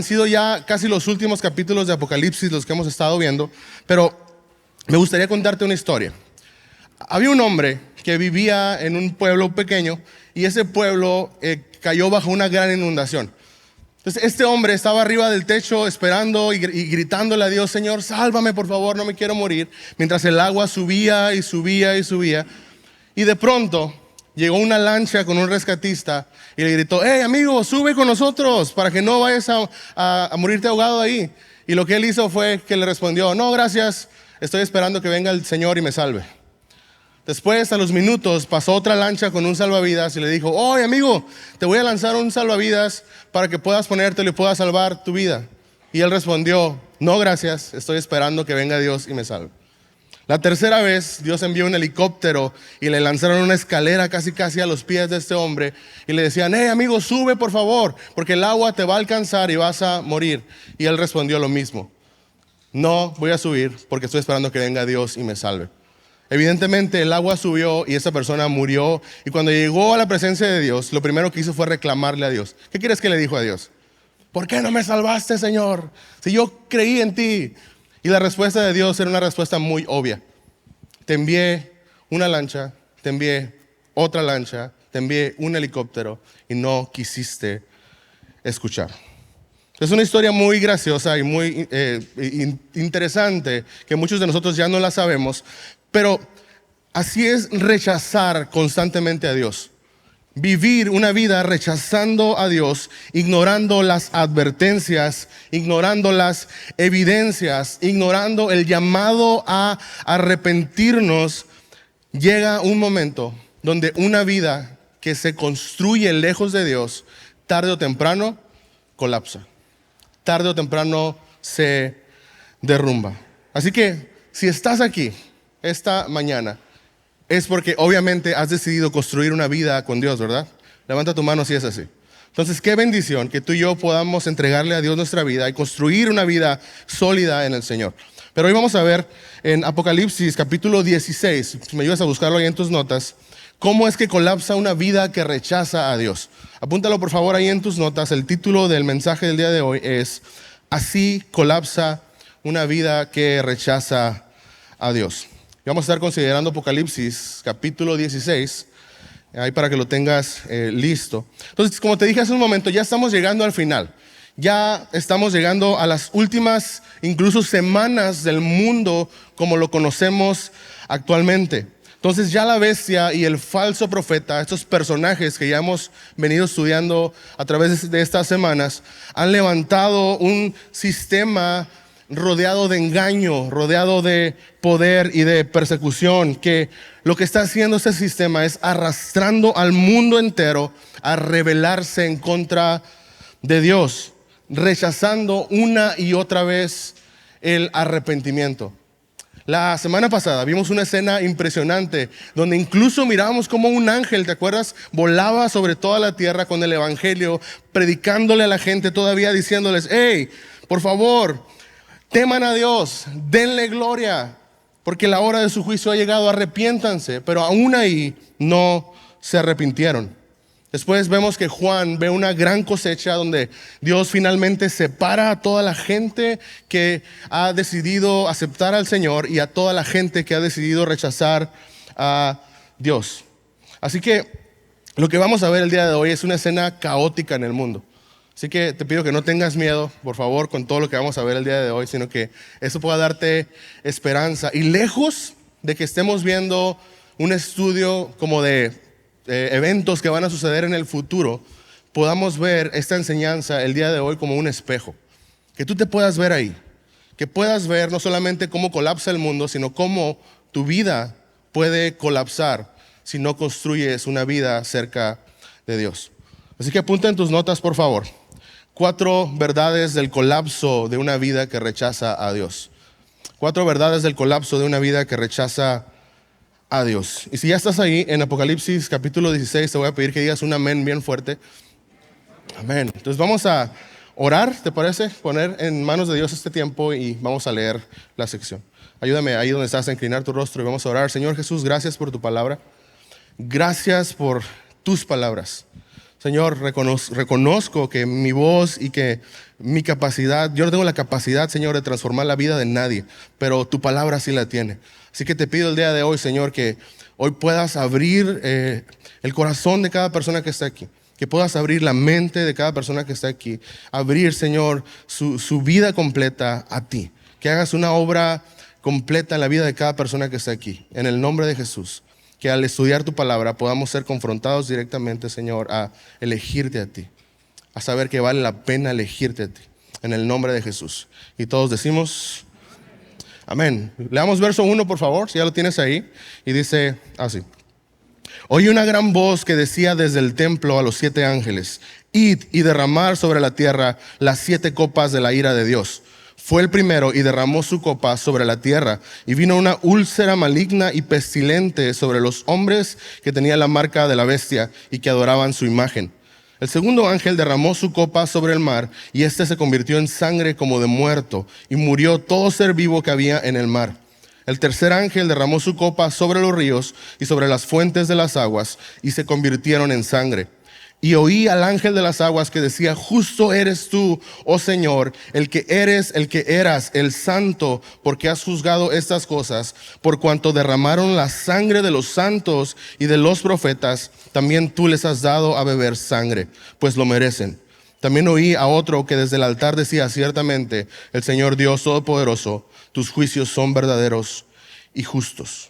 Han sido ya casi los últimos capítulos de Apocalipsis los que hemos estado viendo, pero me gustaría contarte una historia. Había un hombre que vivía en un pueblo pequeño y ese pueblo cayó bajo una gran inundación. Entonces este hombre estaba arriba del techo esperando y gritándole a Dios: Señor, sálvame por favor, no me quiero morir. Mientras el agua subía y subía y subía. Y de pronto llegó una lancha con un rescatista y le gritó: hey amigo, sube con nosotros para que no vayas a morirte ahogado ahí. Y lo que él hizo fue que le respondió: no, gracias, estoy esperando que venga el Señor y me salve. Después, a los minutos, pasó otra lancha con un salvavidas y le dijo: oye amigo, te voy a lanzar un salvavidas para que puedas ponértelo y puedas salvar tu vida. Y él respondió: no, gracias, estoy esperando que venga Dios y me salve. La tercera vez, Dios envió un helicóptero y le lanzaron una escalera casi a los pies de este hombre y le decían: hey amigo, sube por favor, porque el agua te va a alcanzar y vas a morir. Y él respondió lo mismo: no voy a subir porque estoy esperando que venga Dios y me salve. Evidentemente el agua subió y esa persona murió, y cuando llegó a la presencia de Dios, lo primero que hizo fue reclamarle a Dios. ¿Qué quieres que le dijo a Dios? ¿Por qué no me salvaste, Señor? Si yo creí en ti. Y la respuesta de Dios era una respuesta muy obvia: te envié una lancha, te envié otra lancha, te envié un helicóptero y no quisiste escuchar. Es una historia muy graciosa y muy interesante, que muchos de nosotros ya no la sabemos, pero así es rechazar constantemente a Dios. Vivir una vida rechazando a Dios, ignorando las advertencias, ignorando las evidencias, ignorando el llamado a arrepentirnos. Llega un momento donde una vida que se construye lejos de Dios, tarde o temprano colapsa. Tarde o temprano se derrumba. Así que si estás aquí esta mañana, es porque obviamente has decidido construir una vida con Dios, ¿verdad? Levanta tu mano si es así. Entonces, qué bendición que tú y yo podamos entregarle a Dios nuestra vida y construir una vida sólida en el Señor. Pero hoy vamos a ver en Apocalipsis capítulo 16, si me ayudas a buscarlo ahí en tus notas, cómo es que colapsa una vida que rechaza a Dios. Apúntalo por favor ahí en tus notas. El título del mensaje del día de hoy es: así colapsa una vida que rechaza a Dios. Y vamos a estar considerando Apocalipsis capítulo 16, ahí para que lo tengas listo. Entonces, como te dije hace un momento, ya estamos llegando al final. Ya estamos llegando a las últimas, incluso semanas del mundo como lo conocemos actualmente. Entonces ya la bestia y el falso profeta, estos personajes que ya hemos venido estudiando a través de estas semanas, han levantado un sistema rodeado de engaño, rodeado de poder y de persecución, que lo que está haciendo este sistema es arrastrando al mundo entero a rebelarse en contra de Dios, rechazando una y otra vez el arrepentimiento. La semana pasada vimos una escena impresionante donde incluso miramos como un ángel, ¿te acuerdas? Volaba sobre toda la tierra con el evangelio, predicándole a la gente, todavía diciéndoles: hey, por favor, teman a Dios, denle gloria, porque la hora de su juicio ha llegado, arrepiéntanse. Pero aún ahí no se arrepintieron. Después vemos que Juan ve una gran cosecha donde Dios finalmente separa a toda la gente que ha decidido aceptar al Señor y a toda la gente que ha decidido rechazar a Dios. Así que lo que vamos a ver el día de hoy es una escena caótica en el mundo. Así que te pido que no tengas miedo, por favor, con todo lo que vamos a ver el día de hoy, sino que eso pueda darte esperanza. Y lejos de que estemos viendo un estudio como de eventos que van a suceder en el futuro, podamos ver esta enseñanza el día de hoy como un espejo. Que tú te puedas ver ahí, que puedas ver no solamente cómo colapsa el mundo, sino cómo tu vida puede colapsar si no construyes una vida cerca de Dios. Así que apunta en tus notas, por favor. 4 verdades del colapso de una vida que rechaza a Dios. 4 verdades del colapso de una vida que rechaza a Dios. Y si ya estás ahí en Apocalipsis capítulo 16, te voy a pedir que digas un amén bien fuerte. Amén. Entonces vamos a orar, ¿te parece? Poner en manos de Dios este tiempo y vamos a leer la sección. Ayúdame ahí donde estás a inclinar tu rostro y vamos a orar. Señor Jesús, gracias por tu palabra. Gracias por tus palabras. Señor, reconozco que mi voz y que mi capacidad, yo no tengo la capacidad, Señor, de transformar la vida de nadie, pero tu palabra sí la tiene. Así que te pido el día de hoy, Señor, que hoy puedas abrir el corazón de cada persona que está aquí, que puedas abrir la mente de cada persona que está aquí, abrir, Señor, su vida completa a ti, que hagas una obra completa en la vida de cada persona que está aquí, en el nombre de Jesús, que al estudiar tu palabra podamos ser confrontados directamente, Señor, a elegirte a ti, a saber que vale la pena elegirte a ti, en el nombre de Jesús. Y todos decimos amén. Leamos verso 1, por favor, si ya lo tienes ahí, y dice así: oí una gran voz que decía desde el templo a los 7 ángeles: id y derramar sobre la tierra las 7 copas de la ira de Dios. Fue el primero y derramó su copa sobre la tierra, y vino una úlcera maligna y pestilente sobre los hombres que tenían la marca de la bestia y que adoraban su imagen. El segundo ángel derramó su copa sobre el mar, y éste se convirtió en sangre como de muerto, y murió todo ser vivo que había en el mar. El tercer ángel derramó su copa sobre los ríos y sobre las fuentes de las aguas, y se convirtieron en sangre. Y oí al ángel de las aguas que decía: justo eres tú, oh Señor, el que eres, el que eras, el santo, porque has juzgado estas cosas, por cuanto derramaron la sangre de los santos y de los profetas, también tú les has dado a beber sangre, pues lo merecen. También oí a otro que desde el altar decía: ciertamente, el Señor Dios Todopoderoso, tus juicios son verdaderos y justos.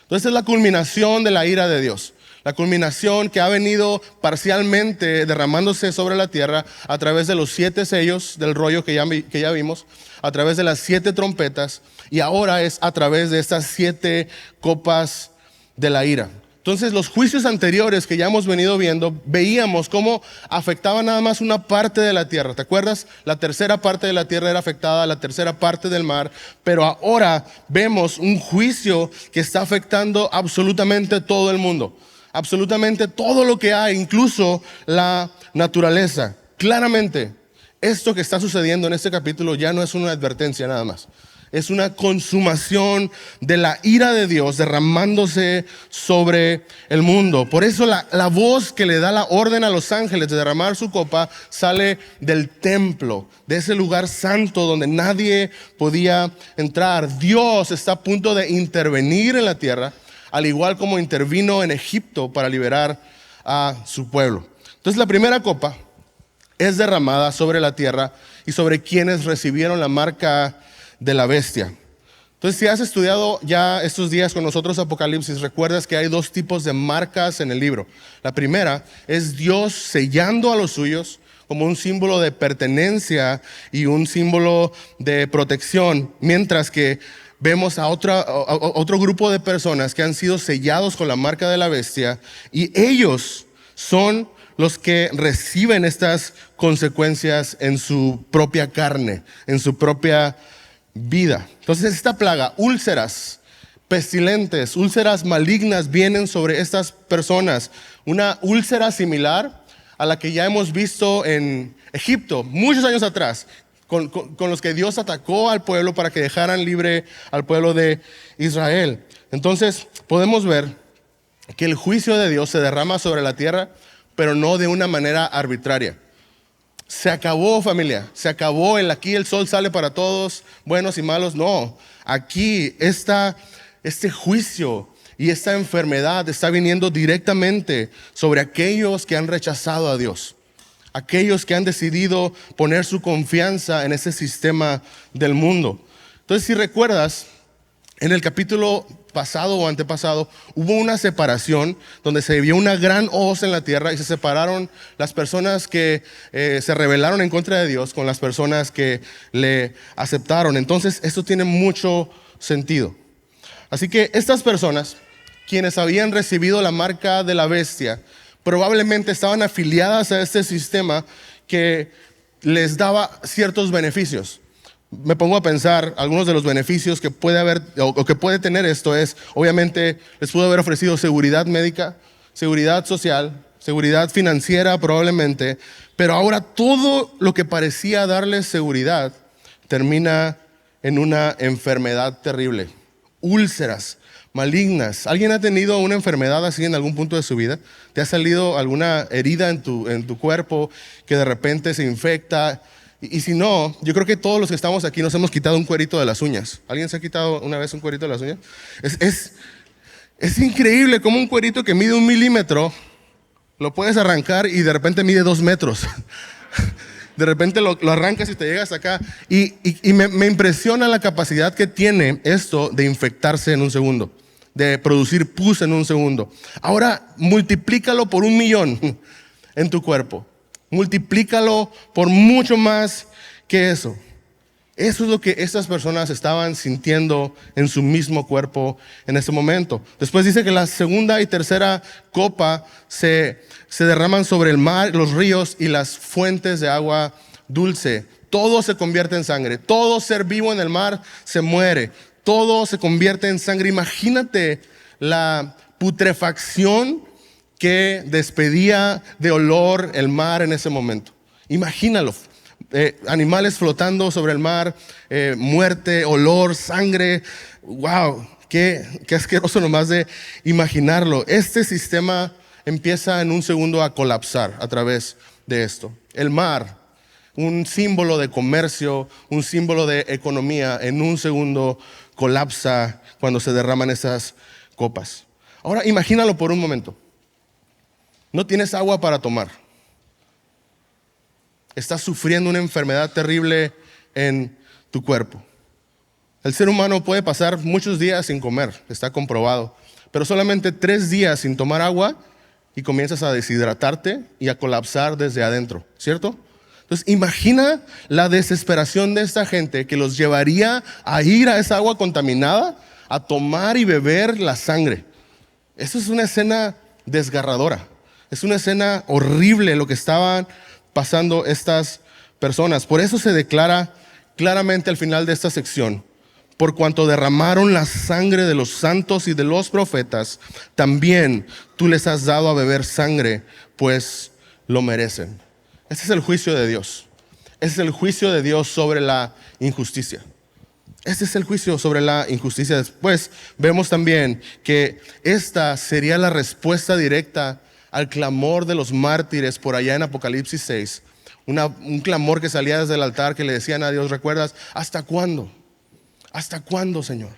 Entonces es la culminación de la ira de Dios. La culminación que ha venido parcialmente derramándose sobre la tierra a través de los 7 sellos del rollo que ya vimos, a través de las 7 trompetas, y ahora es a través de estas 7 copas de la ira. Entonces los juicios anteriores que ya hemos venido viendo, veíamos cómo afectaba nada más una parte de la tierra. ¿Te acuerdas? La tercera parte de la tierra era afectada, la tercera parte del mar, pero ahora vemos un juicio que está afectando absolutamente todo el mundo. Absolutamente todo lo que hay, incluso la naturaleza. Claramente, esto que está sucediendo en este capítulo ya no es una advertencia nada más. Es una consumación de la ira de Dios derramándose sobre el mundo. Por eso la voz que le da la orden a los ángeles de derramar su copa sale del templo, de ese lugar santo donde nadie podía entrar. Dios está a punto de intervenir en la tierra, al igual como intervino en Egipto para liberar a su pueblo. Entonces la primera copa es derramada sobre la tierra y sobre quienes recibieron la marca de la bestia. Entonces, si has estudiado ya estos días con nosotros Apocalipsis, recuerdas que hay 2 tipos de marcas en el libro. La primera es Dios sellando a los suyos como un símbolo de pertenencia y un símbolo de protección, mientras que vemos a otro grupo de personas que han sido sellados con la marca de la bestia, y ellos son los que reciben estas consecuencias en su propia carne, en su propia vida. Entonces esta plaga, úlceras pestilentes, úlceras malignas, vienen sobre estas personas. Una úlcera similar a la que ya hemos visto en Egipto muchos años atrás, con los que Dios atacó al pueblo para que dejaran libre al pueblo de Israel. Entonces podemos ver que el juicio de Dios se derrama sobre la tierra, pero no de una manera arbitraria. Se acabó, familia, se acabó. Aquí el sol sale para todos, buenos y malos. No, aquí este juicio y esta enfermedad está viniendo directamente sobre aquellos que han rechazado a Dios, aquellos que han decidido poner su confianza en ese sistema del mundo. Entonces, si recuerdas, en el capítulo pasado o antepasado hubo una separación donde se vio una gran hoz en la tierra y se separaron las personas que se rebelaron en contra de Dios con las personas que le aceptaron. Entonces esto tiene mucho sentido. Así que estas personas, quienes habían recibido la marca de la bestia, probablemente estaban afiliadas a este sistema que les daba ciertos beneficios. Me pongo a pensar algunos de los beneficios que puede haber o que puede tener esto es, obviamente, les pudo haber ofrecido seguridad médica, seguridad social, seguridad financiera probablemente, pero ahora todo lo que parecía darles seguridad termina en una enfermedad terrible, úlceras malignas. ¿Alguien ha tenido una enfermedad así en algún punto de su vida? ¿Te ha salido alguna herida en tu cuerpo que de repente se infecta Y si no, yo creo que todos los que estamos aquí nos hemos quitado un cuerito de las uñas. ¿Alguien se ha quitado una vez un cuerito de las uñas? Es increíble cómo un cuerito que mide 1 milímetro lo puedes arrancar y de repente mide 2 metros. De repente lo arrancas y te llegas acá. Y me impresiona la capacidad que tiene esto de infectarse en un segundo, de producir pus en un segundo. Ahora multiplícalo por 1 millón en tu cuerpo. Multiplícalo por mucho más que eso. Eso es lo que estas personas estaban sintiendo en su mismo cuerpo en ese momento. Después dice que la segunda y tercera copa se derraman sobre el mar, los ríos y las fuentes de agua dulce. Todo se convierte en sangre. Todo ser vivo en el mar se muere. Todo se convierte en sangre. Imagínate la putrefacción que despedía de olor el mar en ese momento. Imagínalo. Animales flotando sobre el mar, muerte, olor, sangre. Wow, qué asqueroso nomás de imaginarlo. Este sistema empieza en un segundo a colapsar a través de esto. El mar, un símbolo de comercio, un símbolo de economía, en un segundo colapsa cuando se derraman esas copas. Ahora imagínalo por un momento. No tienes agua para tomar. Estás sufriendo una enfermedad terrible en tu cuerpo. El ser humano puede pasar muchos días sin comer, está comprobado, pero solamente 3 días sin tomar agua y comienzas a deshidratarte y a colapsar desde adentro, ¿cierto? Entonces imagina la desesperación de esta gente que los llevaría a ir a esa agua contaminada, a tomar y beber la sangre. Eso es una escena desgarradora. Es una escena horrible lo que estaban pasando estas personas. Por eso se declara claramente al final de esta sección: por cuanto derramaron la sangre de los santos y de los profetas, también tú les has dado a beber sangre, pues lo merecen. Ese es el juicio de Dios. Ese es el juicio de Dios sobre la injusticia. Este es el juicio sobre la injusticia. Después vemos también que esta sería la respuesta directa al clamor de los mártires por allá en Apocalipsis 6. Un clamor que salía desde el altar, que le decían a Dios: ¿recuerdas? ¿Hasta cuándo? ¿Hasta cuándo, Señor?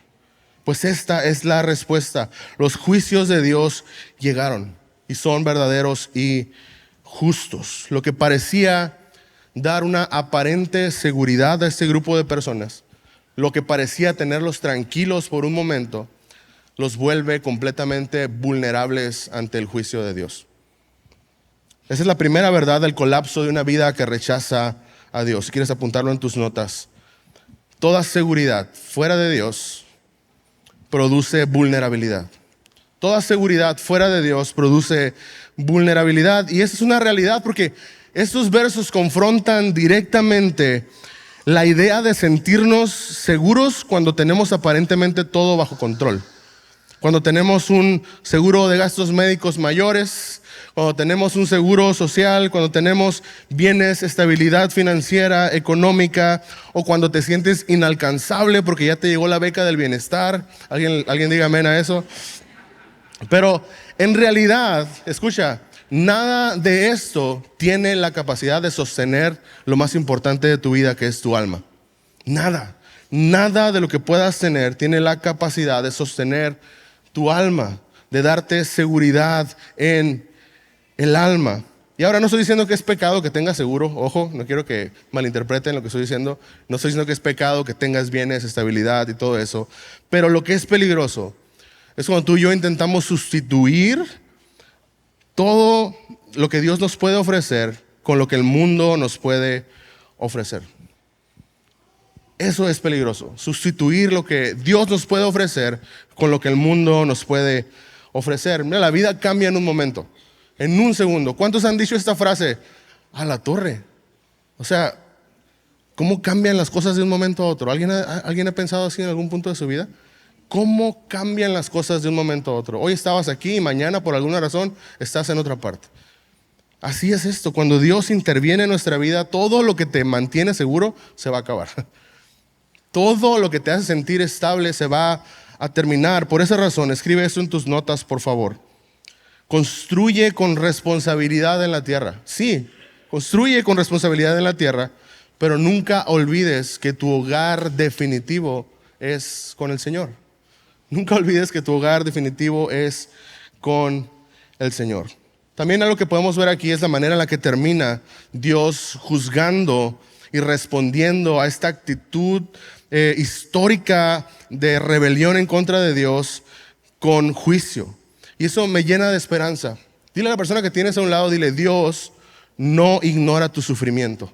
Pues esta es la respuesta. Los juicios de Dios llegaron y son verdaderos y justos. Lo que parecía dar una aparente seguridad a este grupo de personas, lo que parecía tenerlos tranquilos por un momento, los vuelve completamente vulnerables ante el juicio de Dios. Esa es la primera verdad del colapso de una vida que rechaza a Dios. Si quieres apuntarlo en tus notas. Toda seguridad fuera de Dios produce vulnerabilidad. Toda seguridad fuera de Dios produce vulnerabilidad. Y esa es una realidad porque estos versos confrontan directamente la idea de sentirnos seguros cuando tenemos aparentemente todo bajo control. Cuando tenemos un seguro de gastos médicos mayores, cuando tenemos un seguro social, cuando tenemos bienes, estabilidad financiera, económica, o cuando te sientes inalcanzable porque ya te llegó la beca del bienestar. ¿Alguien diga amén a eso? Pero en realidad, escucha, nada de esto tiene la capacidad de sostener lo más importante de tu vida, que es tu alma. Nada de lo que puedas tener tiene la capacidad de sostener tu alma, de darte seguridad en el alma. Y ahora no estoy diciendo que es pecado que tengas seguro, ojo, no quiero que malinterpreten lo que estoy diciendo. No estoy diciendo que es pecado que tengas bienes, estabilidad y todo eso. Pero lo que es peligroso es cuando tú y yo intentamos sustituir todo lo que Dios nos puede ofrecer con lo que el mundo nos puede ofrecer. Eso es peligroso, sustituir lo que Dios nos puede ofrecer con lo que el mundo nos puede ofrecer. Mira, la vida cambia en un momento, en un segundo. ¿Cuántos han dicho esta frase? A la torre. O sea, ¿cómo cambian las cosas de un momento a otro? ¿Alguien ha pensado así en algún punto de su vida? ¿Cómo cambian las cosas de un momento a otro? Hoy estabas aquí y mañana por alguna razón estás en otra parte. Así es esto, cuando Dios interviene en nuestra vida, todo lo que te mantiene seguro se va a acabar. Todo lo que te hace sentir estable se va a terminar. Por esa razón, escribe esto en tus notas, por favor. Construye con responsabilidad en la tierra. Sí, construye con responsabilidad en la tierra, pero nunca olvides que tu hogar definitivo es con el Señor. Nunca olvides que tu hogar definitivo es con el Señor. También algo que podemos ver aquí es la manera en la que termina Dios juzgando y respondiendo a esta actitud histórica de rebelión en contra de Dios con juicio. Y eso me llena de esperanza. Dile a la persona que tienes a un lado, dile: Dios no ignora tu sufrimiento.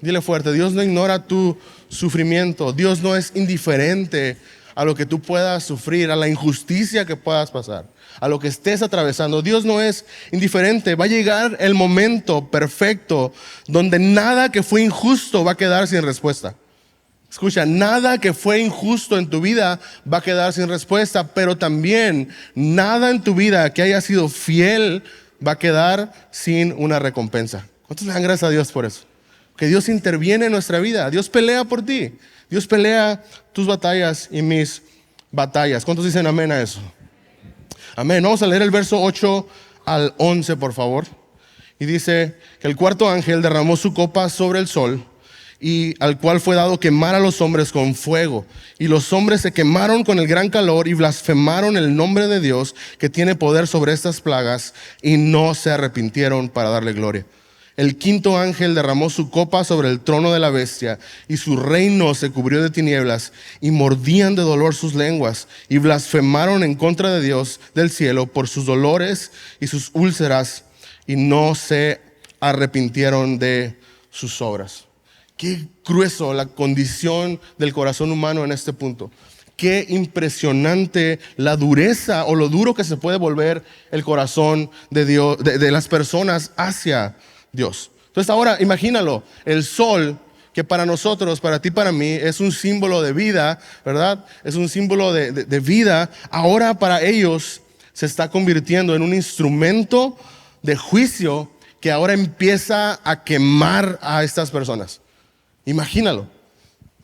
Dile fuerte: Dios no ignora tu sufrimiento. Dios no es indiferente a lo que tú puedas sufrir, a la injusticia que puedas pasar, a lo que estés atravesando. Dios no es indiferente. Va a llegar el momento perfecto donde nada que fue injusto va a quedar sin respuesta. Escucha, nada que fue injusto en tu vida va a quedar sin respuesta, pero también nada en tu vida que haya sido fiel va a quedar sin una recompensa. ¿Cuántos le dan gracias a Dios por eso? Que Dios interviene en nuestra vida. Dios pelea por ti. Dios pelea tus batallas y mis batallas. ¿Cuántos dicen amén a eso? Amén. Vamos a leer el verso 8 al 11, por favor. Y dice que el cuarto ángel derramó su copa sobre el sol, y al cual fue dado quemar a los hombres con fuego. Y los hombres se quemaron con el gran calor y blasfemaron el nombre de Dios, que tiene poder sobre estas plagas, y no se arrepintieron para darle gloria. El quinto ángel derramó su copa sobre el trono de la bestia, y su reino se cubrió de tinieblas, y mordían de dolor sus lenguas, y blasfemaron en contra de Dios del cielo por sus dolores y sus úlceras, y no se arrepintieron de sus obras. Qué grueso la condición del corazón humano en este punto. Qué impresionante la dureza o lo duro que se puede volver el corazón de Dios, de las personas hacia Dios. Entonces ahora imagínalo, el sol, que para nosotros, para ti, para mí, es un símbolo de vida, ¿verdad? Es un símbolo de vida. Ahora para ellos se está convirtiendo en un instrumento de juicio que ahora empieza a quemar a estas personas. Imagínalo,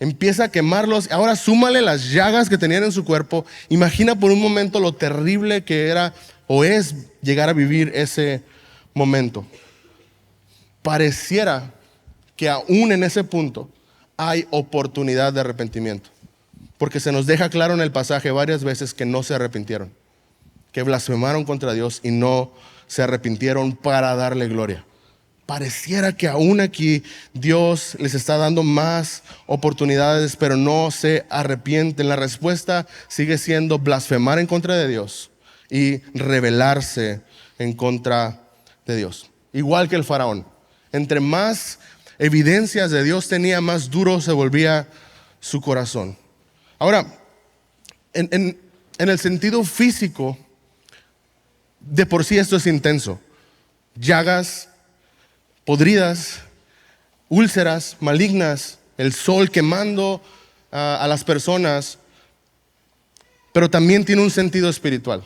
empieza a quemarlos. Ahora súmale las llagas que tenían en su cuerpo. Imagina por un momento lo terrible que era o es llegar a vivir ese momento. Pareciera que aún en ese punto hay oportunidad de arrepentimiento, porque se nos deja claro en el pasaje varias veces que no se arrepintieron, que blasfemaron contra Dios y no se arrepintieron para darle gloria. Pareciera que aún aquí Dios les está dando más oportunidades, pero no se arrepienten. La respuesta sigue siendo blasfemar en contra de Dios y rebelarse en contra de Dios. Igual que el faraón. Entre más evidencias de Dios tenía, más duro se volvía su corazón. Ahora, en el sentido físico, de por sí esto es intenso. Llagas podridas, úlceras malignas, el sol quemando a las personas, pero también tiene un sentido espiritual.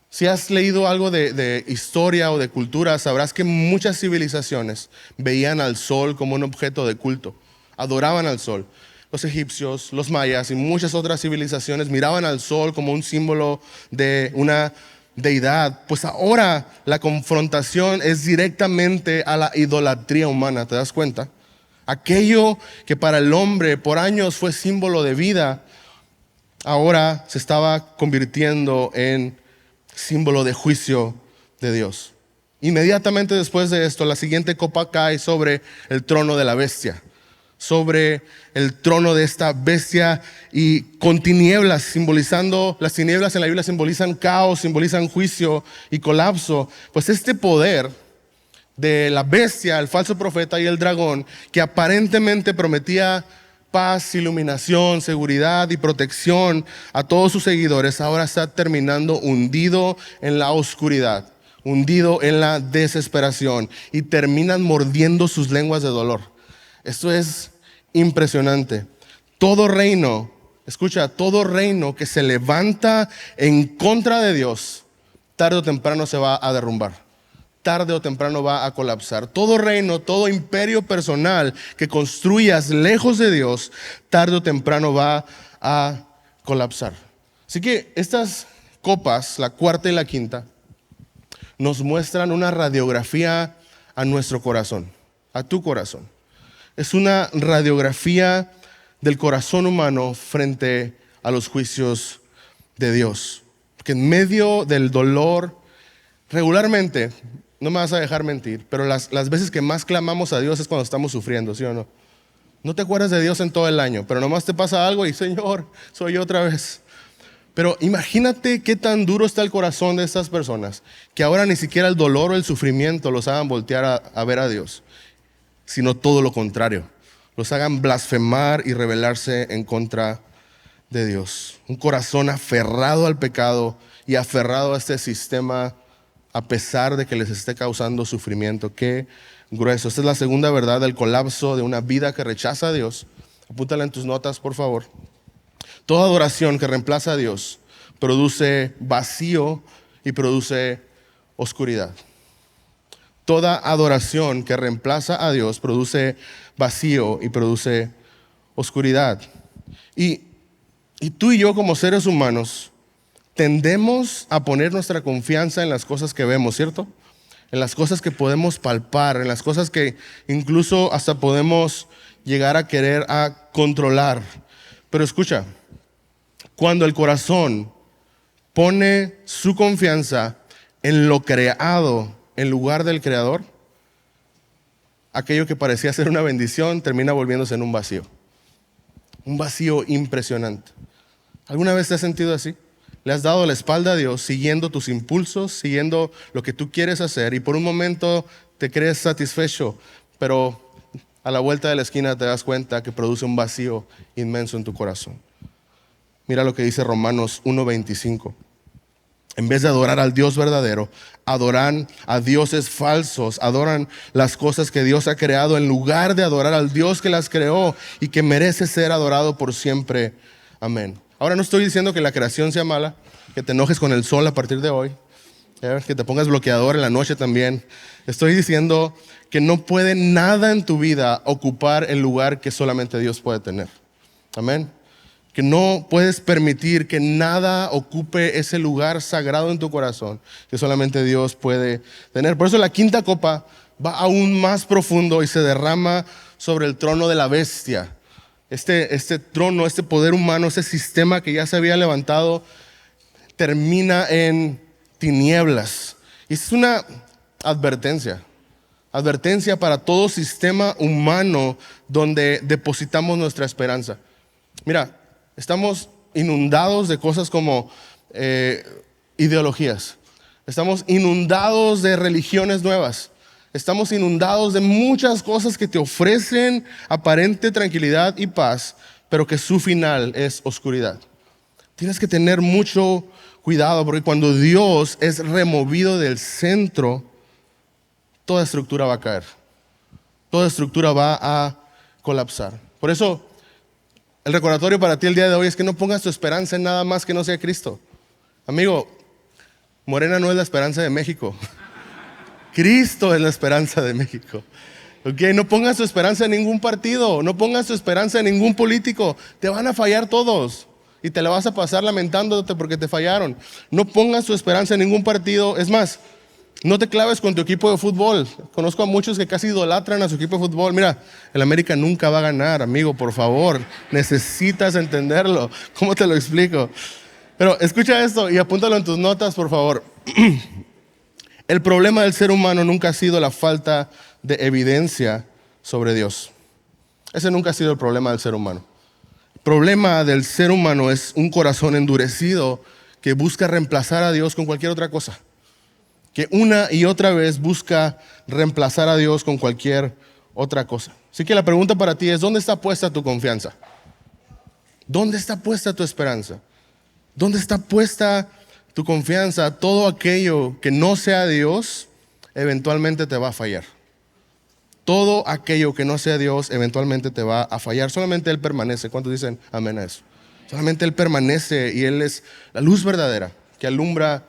Si has leído algo de historia o de cultura, sabrás que muchas civilizaciones veían al sol como un objeto de culto, adoraban al sol. Los egipcios, los mayas y muchas otras civilizaciones miraban al sol como un símbolo de una deidad. Pues ahora la confrontación es directamente a la idolatría humana, ¿te das cuenta? Aquello que para el hombre por años fue símbolo de vida, ahora se estaba convirtiendo en símbolo de juicio de Dios. Inmediatamente después de esto, la siguiente copa cae sobre el trono de la bestia, sobre el trono de esta bestia, y con tinieblas, simbolizando, las tinieblas en la Biblia simbolizan caos, simbolizan juicio y colapso. Pues este poder de la bestia, el falso profeta y el dragón, que aparentemente prometía paz, iluminación, seguridad y protección a todos sus seguidores, ahora está terminando hundido en la oscuridad, hundido en la desesperación, y terminan mordiendo sus lenguas de dolor. Esto es impresionante. Todo reino, escucha, todo reino que se levanta en contra de Dios, tarde o temprano se va a derrumbar. Tarde o temprano va a colapsar. Todo reino, todo imperio personal que construyas lejos de Dios, tarde o temprano va a colapsar. Así que estas copas, la cuarta y la quinta, nos muestran una radiografía a nuestro corazón, a tu corazón. Es una radiografía del corazón humano frente a los juicios de Dios. Que en medio del dolor, regularmente, no me vas a dejar mentir, pero las veces que más clamamos a Dios es cuando estamos sufriendo, ¿sí o no? No te acuerdas de Dios en todo el año, pero nomás te pasa algo y Señor, soy yo otra vez. Pero imagínate qué tan duro está el corazón de estas personas, que ahora ni siquiera el dolor o el sufrimiento los hagan voltear a ver a Dios, sino todo lo contrario, los hagan blasfemar y rebelarse en contra de Dios. Un corazón aferrado al pecado y aferrado a este sistema a pesar de que les esté causando sufrimiento. Qué grueso. Esta es la segunda verdad del colapso de una vida que rechaza a Dios. Apúntala en tus notas, por favor. Toda adoración que reemplaza a Dios produce vacío y produce oscuridad. Toda adoración que reemplaza a Dios produce vacío y produce oscuridad. Y tú y yo como seres humanos tendemos a poner nuestra confianza en las cosas que vemos, ¿cierto? En las cosas que podemos palpar, en las cosas que incluso hasta podemos llegar a querer a controlar. Pero escucha, cuando el corazón pone su confianza en lo creado en lugar del creador, aquello que parecía ser una bendición termina volviéndose en un vacío. Un vacío impresionante. ¿Alguna vez te has sentido así? Le has dado la espalda a Dios, siguiendo tus impulsos, siguiendo lo que tú quieres hacer, y por un momento te crees satisfecho, pero a la vuelta de la esquina te das cuenta que produce un vacío inmenso en tu corazón. Mira lo que dice Romanos 1:25. En vez de adorar al Dios verdadero, adoran a dioses falsos, adoran las cosas que Dios ha creado en lugar de adorar al Dios que las creó y que merece ser adorado por siempre. Amén. Ahora no estoy diciendo que la creación sea mala, que te enojes con el sol a partir de hoy, que te pongas bloqueador en la noche también. Estoy diciendo que no puede nada en tu vida ocupar el lugar que solamente Dios puede tener. Amén. Que no puedes permitir que nada ocupe ese lugar sagrado en tu corazón que solamente Dios puede tener. Por eso la quinta copa va aún más profundo y se derrama sobre el trono de la bestia. Este trono, este poder humano, ese sistema que ya se había levantado, termina en tinieblas. Y es una advertencia para todo sistema humano donde depositamos nuestra esperanza. Mira, estamos inundados de cosas como ideologías. Estamos inundados de religiones nuevas. Estamos inundados de muchas cosas que te ofrecen aparente tranquilidad y paz, pero que su final es oscuridad. Tienes que tener mucho cuidado porque cuando Dios es removido del centro, toda estructura va a caer. Toda estructura va a colapsar. Por eso, el recordatorio para ti el día de hoy es que no pongas tu esperanza en nada más que no sea Cristo. Amigo, Morena no es la esperanza de México. Cristo es la esperanza de México. Okay, no pongas tu esperanza en ningún partido, no pongas tu esperanza en ningún político. Te van a fallar todos y te la vas a pasar lamentándote porque te fallaron. No pongas tu esperanza en ningún partido. Es más, no te claves con tu equipo de fútbol. Conozco a muchos que casi idolatran a su equipo de fútbol. Mira, el América nunca va a ganar, amigo, por favor. Necesitas entenderlo. ¿Cómo te lo explico? Pero escucha esto y apúntalo en tus notas, por favor. El problema del ser humano nunca ha sido la falta de evidencia sobre Dios. Ese nunca ha sido el problema del ser humano. El problema del ser humano es un corazón endurecido que busca reemplazar a Dios con cualquier otra cosa. Que una y otra vez busca reemplazar a Dios con cualquier otra cosa. Así que la pregunta para ti es, ¿dónde está puesta tu confianza? ¿Dónde está puesta tu esperanza? ¿Dónde está puesta tu confianza? Todo aquello que no sea Dios, eventualmente te va a fallar. Todo aquello que no sea Dios, eventualmente te va a fallar. Solamente Él permanece. ¿Cuántos dicen amén a eso? Solamente Él permanece y Él es la luz verdadera que alumbra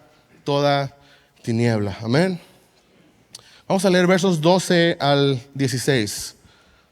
toda tiniebla. Amén. Vamos a leer versos 12 al 16.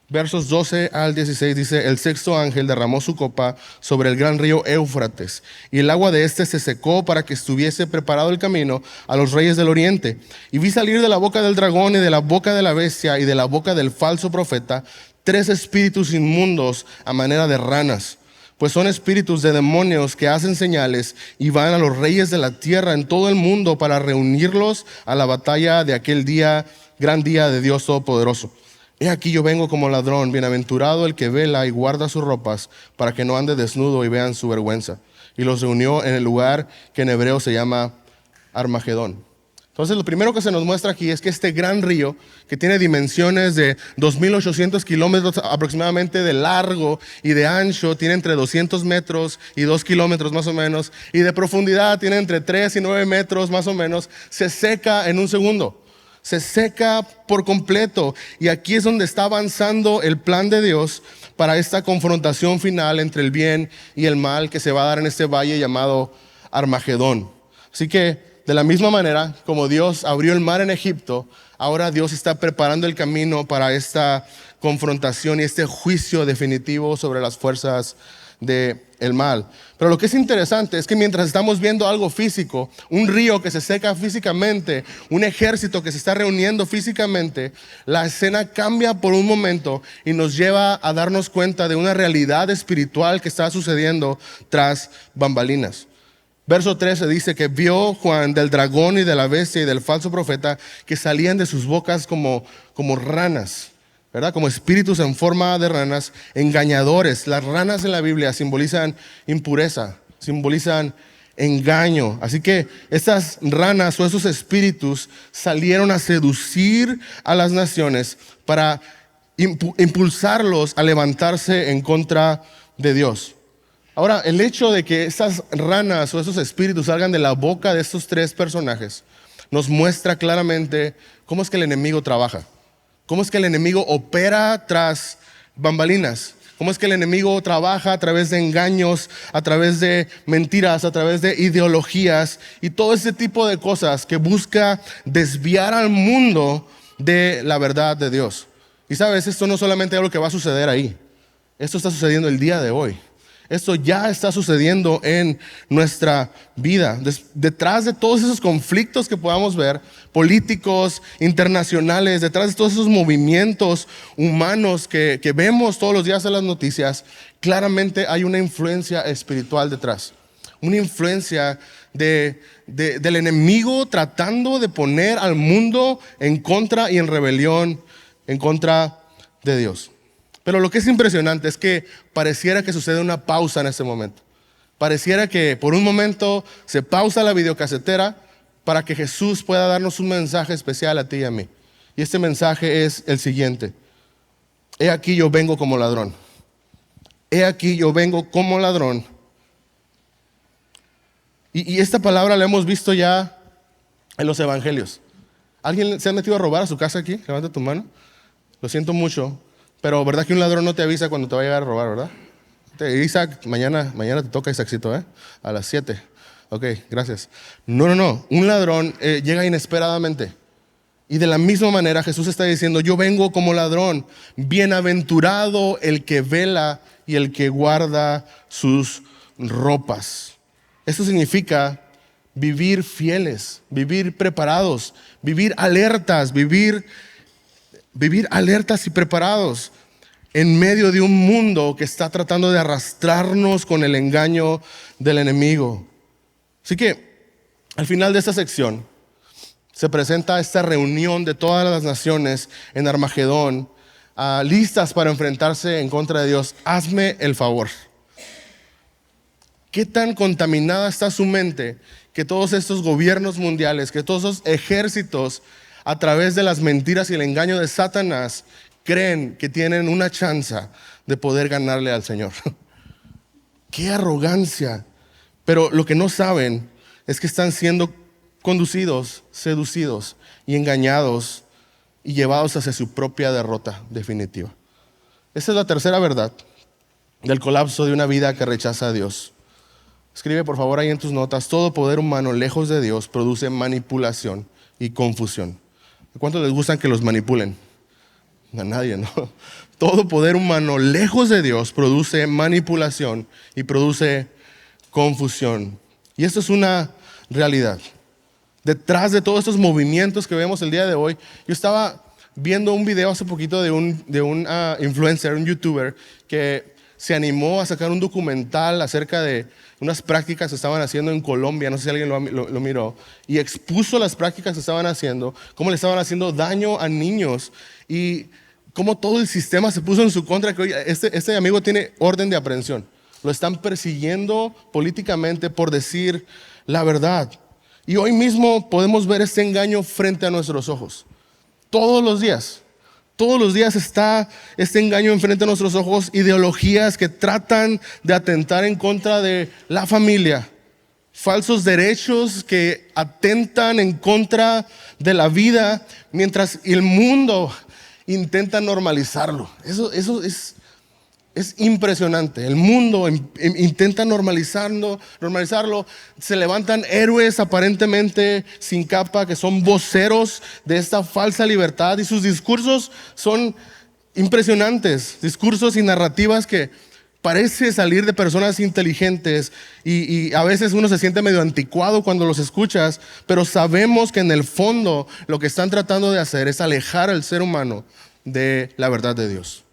Versos 12 al 16 dice: el sexto ángel derramó su copa sobre el gran río Éufrates, y el agua de éste se secó para que estuviese preparado el camino a los reyes del oriente. Y vi salir de la boca del dragón y de la boca de la bestia y de la boca del falso profeta 3 espíritus inmundos a manera de ranas, pues son espíritus de demonios que hacen señales y van a los reyes de la tierra en todo el mundo para reunirlos a la batalla de aquel día, gran día de Dios Todopoderoso. He aquí yo vengo como ladrón, bienaventurado el que vela y guarda sus ropas para que no ande desnudo y vean su vergüenza. Y los reunió en el lugar que en hebreo se llama Armagedón. Entonces lo primero que se nos muestra aquí es que este gran río, que tiene dimensiones de 2.800 kilómetros aproximadamente de largo y de ancho, tiene entre 200 metros y 2 kilómetros más o menos, y de profundidad tiene entre 3 y 9 metros más o menos, se seca en un segundo. Se seca por completo. Y aquí es donde está avanzando el plan de Dios para esta confrontación final entre el bien y el mal que se va a dar en este valle llamado Armagedón. Así que de la misma manera como Dios abrió el mar en Egipto, ahora Dios está preparando el camino para esta confrontación y este juicio definitivo sobre las fuerzas del mal. Pero lo que es interesante es que mientras estamos viendo algo físico, un río que se seca físicamente, un ejército que se está reuniendo físicamente, la escena cambia por un momento y nos lleva a darnos cuenta de una realidad espiritual que está sucediendo tras bambalinas. Verso 13 dice que vio Juan del dragón y de la bestia y del falso profeta que salían de sus bocas como ranas, ¿verdad? Como espíritus en forma de ranas, engañadores. Las ranas en la Biblia simbolizan impureza, simbolizan engaño. Así que estas ranas o esos espíritus salieron a seducir a las naciones para impulsarlos a levantarse en contra de Dios. Ahora, el hecho de que esas ranas o esos espíritus salgan de la boca de estos 3 personajes nos muestra claramente cómo es que el enemigo trabaja, cómo es que el enemigo opera tras bambalinas, cómo es que el enemigo trabaja a través de engaños, a través de mentiras, a través de ideologías y todo ese tipo de cosas que busca desviar al mundo de la verdad de Dios. Y sabes, esto no solamente es algo que va a suceder ahí, esto está sucediendo el día de hoy. Esto ya está sucediendo en nuestra vida. Detrás de todos esos conflictos que podamos ver, políticos, internacionales, detrás de todos esos movimientos humanos que vemos todos los días en las noticias, claramente hay una influencia espiritual detrás. Una influencia del enemigo tratando de poner al mundo en contra y en rebelión en contra de Dios. Pero lo que es impresionante es que pareciera que sucede una pausa en este momento. Pareciera que por un momento se pausa la videocasetera para que Jesús pueda darnos un mensaje especial a ti y a mí. Y este mensaje es el siguiente: he aquí yo vengo como ladrón. He aquí yo vengo como ladrón. Y esta palabra la hemos visto ya en los evangelios. ¿Alguien se ha metido a robar a su casa aquí? Levanta tu mano. Lo siento mucho. Pero ¿verdad que un ladrón no te avisa cuando te va a llegar a robar, verdad? Isaac, mañana te toca Isaaccito, a las 7. Ok, gracias. No. Un ladrón llega inesperadamente. Y de la misma manera Jesús está diciendo: yo vengo como ladrón. Bienaventurado el que vela y el que guarda sus ropas. Esto significa vivir fieles, vivir preparados, vivir alertas, vivir alertas y preparados en medio de un mundo que está tratando de arrastrarnos con el engaño del enemigo. Así que al final de esta sección se presenta esta reunión de todas las naciones en Armagedón, listas para enfrentarse en contra de Dios. Hazme el favor. ¿Qué tan contaminada está su mente que todos estos gobiernos mundiales, que todos esos ejércitos, a través de las mentiras y el engaño de Satanás, creen que tienen una chance de poder ganarle al Señor? ¡Qué arrogancia! Pero lo que no saben es que están siendo conducidos, seducidos y engañados y llevados hacia su propia derrota definitiva. Esa es la tercera verdad del colapso de una vida que rechaza a Dios. Escribe por favor ahí en tus notas: todo poder humano lejos de Dios produce manipulación y confusión. ¿Cuántos les gustan que los manipulen? A nadie, ¿no? Todo poder humano lejos de Dios produce manipulación y produce confusión. Y esto es una realidad. Detrás de todos estos movimientos que vemos el día de hoy, yo estaba viendo un video hace poquito de un influencer, un youtuber, que se animó a sacar un documental acerca de unas prácticas que estaban haciendo en Colombia, no sé si alguien lo miró, y expuso las prácticas que estaban haciendo, cómo le estaban haciendo daño a niños y cómo todo el sistema se puso en su contra, que hoy este amigo tiene orden de aprehensión. Lo están persiguiendo políticamente por decir la verdad. Y hoy mismo podemos ver este engaño frente a nuestros ojos. Todos los días está este engaño enfrente de nuestros ojos, ideologías que tratan de atentar en contra de la familia, falsos derechos que atentan en contra de la vida, mientras el mundo intenta normalizarlo. Eso es impresionante. El mundo intenta normalizarlo. Se levantan héroes aparentemente sin capa que son voceros de esta falsa libertad, y sus discursos son impresionantes. Discursos y narrativas que parece salir de personas inteligentes y a veces uno se siente medio anticuado cuando los escuchas, pero sabemos que en el fondo lo que están tratando de hacer es alejar al ser humano de la verdad de Dios.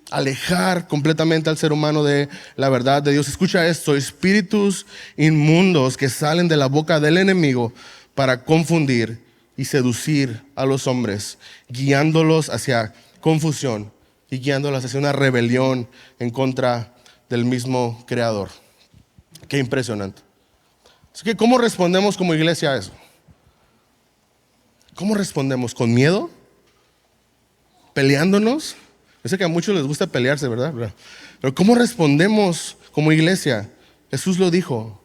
Alejar completamente al ser humano de la verdad de Dios. Escucha esto: espíritus inmundos que salen de la boca del enemigo para confundir y seducir a los hombres, guiándolos hacia confusión y guiándolos hacia una rebelión en contra del mismo Creador. Qué impresionante. Así que, ¿cómo respondemos como iglesia a eso? ¿Cómo respondemos? ¿Con miedo? ¿Peleándonos? Yo sé que a muchos les gusta pelearse, ¿verdad? Pero ¿cómo respondemos como iglesia? Jesús lo dijo: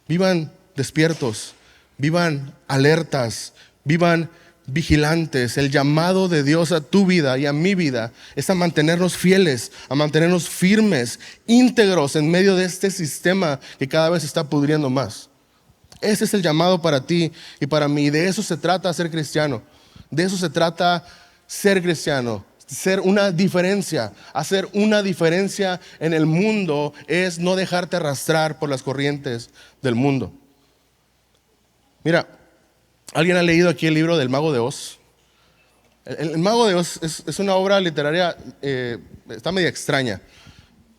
vivan despiertos, vivan alertas, vivan vigilantes. El llamado de Dios a tu vida y a mi vida es a mantenernos fieles, a mantenernos firmes, íntegros en medio de este sistema que cada vez se está pudriendo más. Ese es el llamado para ti y para mí. De eso se trata ser cristiano. De eso se trata ser cristiano. Ser una diferencia. Hacer una diferencia en el mundo es no dejarte arrastrar por las corrientes del mundo. Mira, ¿alguien ha leído aquí el libro del Mago de Oz? El Mago de Oz es una obra literaria, está media extraña.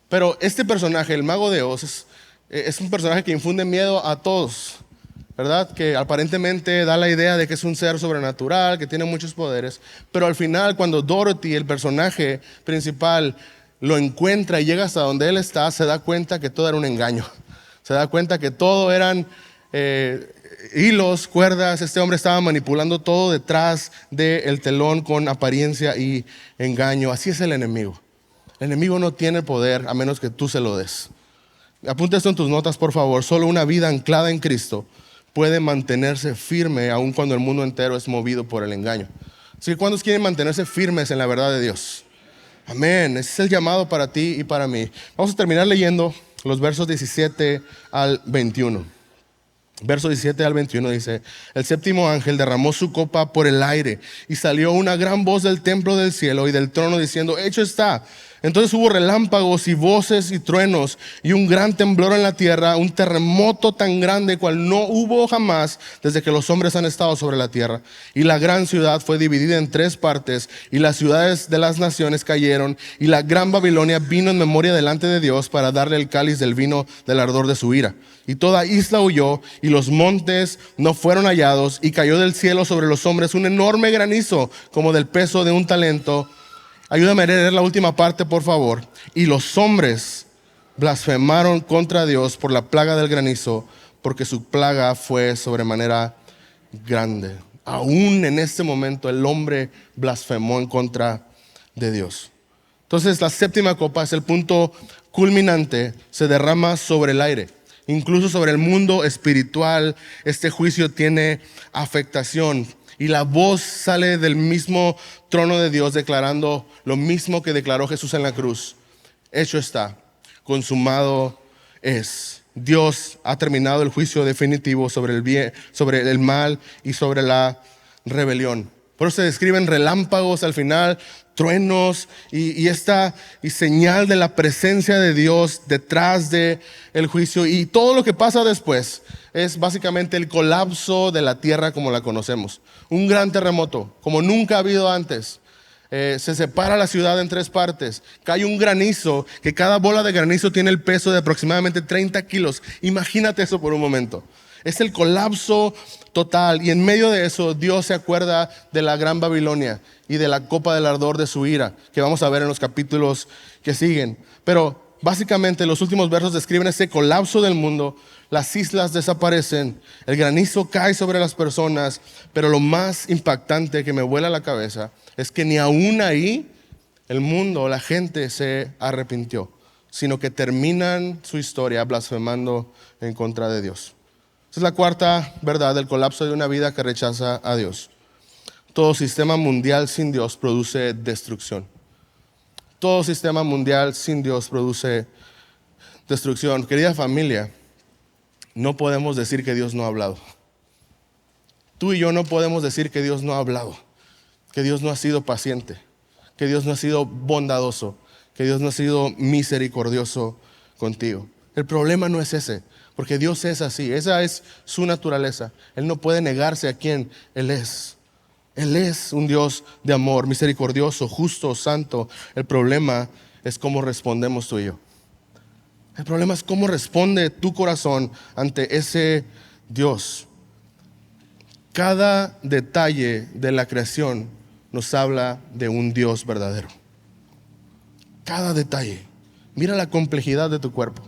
Pero este personaje, el Mago de Oz, es un personaje que infunde miedo a todos, ¿verdad? Que aparentemente da la idea de que es un ser sobrenatural, que tiene muchos poderes, pero al final, cuando Dorothy, el personaje principal, lo encuentra y llega hasta donde él está, se da cuenta que todo era un engaño. Se da cuenta que todo eran hilos, cuerdas. Este hombre estaba manipulando todo detrás del telón con apariencia y engaño. Así es el enemigo. El enemigo no tiene poder a menos que tú se lo des. Apunta esto en tus notas, por favor. Solo una vida anclada en Cristo puede mantenerse firme aun cuando el mundo entero es movido por el engaño. Así que, ¿cuántos quieren mantenerse firmes en la verdad de Dios? Amén. Ese es el llamado para ti y para mí. Vamos a terminar leyendo los versos 17 al 21. Verso 17 al 21 dice: el séptimo ángel derramó su copa por el aire y salió una gran voz del templo del cielo y del trono diciendo: hecho está. Entonces hubo relámpagos y voces y truenos y un gran temblor en la tierra, un terremoto tan grande cual no hubo jamás desde que los hombres han estado sobre la tierra. Y la gran ciudad fue dividida en 3 partes y las ciudades de las naciones cayeron, y la gran Babilonia vino en memoria delante de Dios para darle el cáliz del vino del ardor de su ira. Y toda isla huyó y los montes no fueron hallados, y cayó del cielo sobre los hombres un enorme granizo como del peso de un talento. Ayúdame a leer la última parte, por favor. Y los hombres blasfemaron contra Dios por la plaga del granizo, porque su plaga fue sobremanera grande. Aún en este momento el hombre blasfemó en contra de Dios. Entonces la séptima copa es el punto culminante. Se derrama sobre el aire, incluso sobre el mundo espiritual. Este juicio tiene afectación. Y la voz sale del mismo trono de Dios declarando lo mismo que declaró Jesús en la cruz: hecho está, consumado es. Dios ha terminado el juicio definitivo sobre el bien, sobre el mal y sobre la rebelión. Por eso se describen relámpagos al final, truenos y señal de la presencia de Dios detrás del juicio. Y todo lo que pasa después es básicamente el colapso de la tierra como la conocemos. Un gran terremoto, como nunca ha habido antes. Se separa la ciudad en 3 partes. Cae un granizo, que cada bola de granizo tiene el peso de aproximadamente 30 kilos. Imagínate eso por un momento. Es el colapso total. Y en medio de eso, Dios se acuerda de la gran Babilonia y de la copa del ardor de su ira, que vamos a ver en los capítulos que siguen. Pero básicamente los últimos versos describen ese colapso del mundo. Las islas desaparecen, el granizo cae sobre las personas, pero lo más impactante que me vuela la cabeza es que ni aún ahí el mundo, la gente se arrepintió, sino que terminan su historia blasfemando en contra de Dios. Esa es la cuarta verdad del colapso de una vida que rechaza a Dios. Todo sistema mundial sin Dios produce destrucción. Todo sistema mundial sin Dios produce destrucción. Querida familia, no podemos decir que Dios no ha hablado. Tú y yo no podemos decir que Dios no ha hablado, que Dios no ha sido paciente, que Dios no ha sido bondadoso, que Dios no ha sido misericordioso contigo. El problema no es ese, porque Dios es así, esa es su naturaleza. Él no puede negarse a quien Él es. Él es un Dios de amor, misericordioso, justo, santo. El problema es cómo respondemos tú y yo. El problema es cómo responde tu corazón ante ese Dios. Cada detalle de la creación nos habla de un Dios verdadero. Cada detalle. Mira la complejidad de tu cuerpo.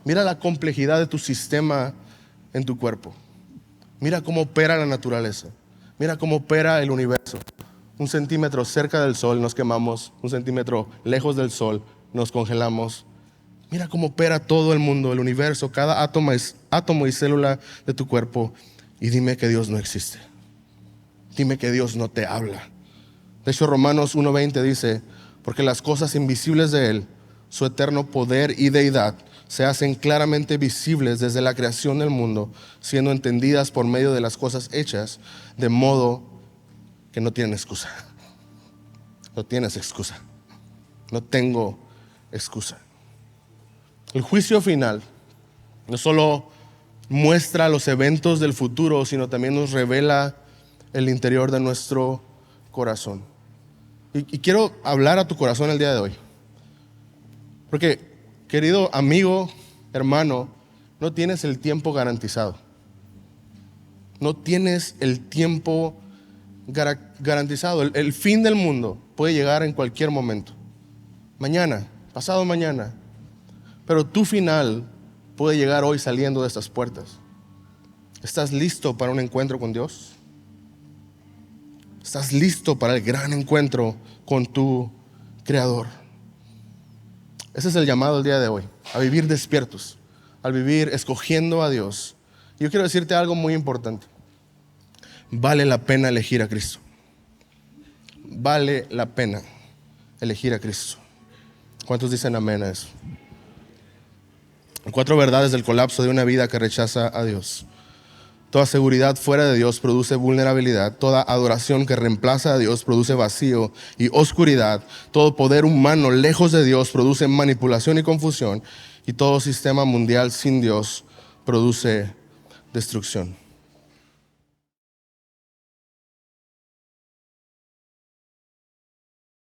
Mira la complejidad de tu sistema en tu cuerpo. Mira cómo opera la naturaleza. Mira cómo opera el universo. 1 centímetro cerca del sol nos quemamos. 1 centímetro lejos del sol nos congelamos. Mira cómo opera todo el mundo, el universo, cada átomo y célula de tu cuerpo. Y dime que Dios no existe. Dime que Dios no te habla. De hecho, Romanos 1:20 dice, porque las cosas invisibles de Él, su eterno poder y deidad, se hacen claramente visibles desde la creación del mundo, siendo entendidas por medio de las cosas hechas, de modo que no tienen excusa. No tienes excusa. No tengo excusa. El juicio final no solo muestra los eventos del futuro, sino también nos revela el interior de nuestro corazón. Y quiero hablar a tu corazón el día de hoy. Porque, querido amigo, hermano, no tienes el tiempo garantizado. No tienes el tiempo garantizado. El fin del mundo puede llegar en cualquier momento. Mañana, pasado mañana. Pero tu final puede llegar hoy saliendo de estas puertas. ¿Estás listo para un encuentro con Dios? ¿Estás listo para el gran encuentro con tu Creador? Ese es el llamado del día de hoy, a vivir despiertos, a vivir escogiendo a Dios. Y yo quiero decirte algo muy importante. Vale la pena elegir a Cristo. Vale la pena elegir a Cristo. ¿Cuántos dicen amén a eso? 4 verdades del colapso de una vida que rechaza a Dios. Toda seguridad fuera de Dios produce vulnerabilidad. Toda adoración que reemplaza a Dios produce vacío y oscuridad. Todo poder humano lejos de Dios produce manipulación y confusión. Y todo sistema mundial sin Dios produce destrucción.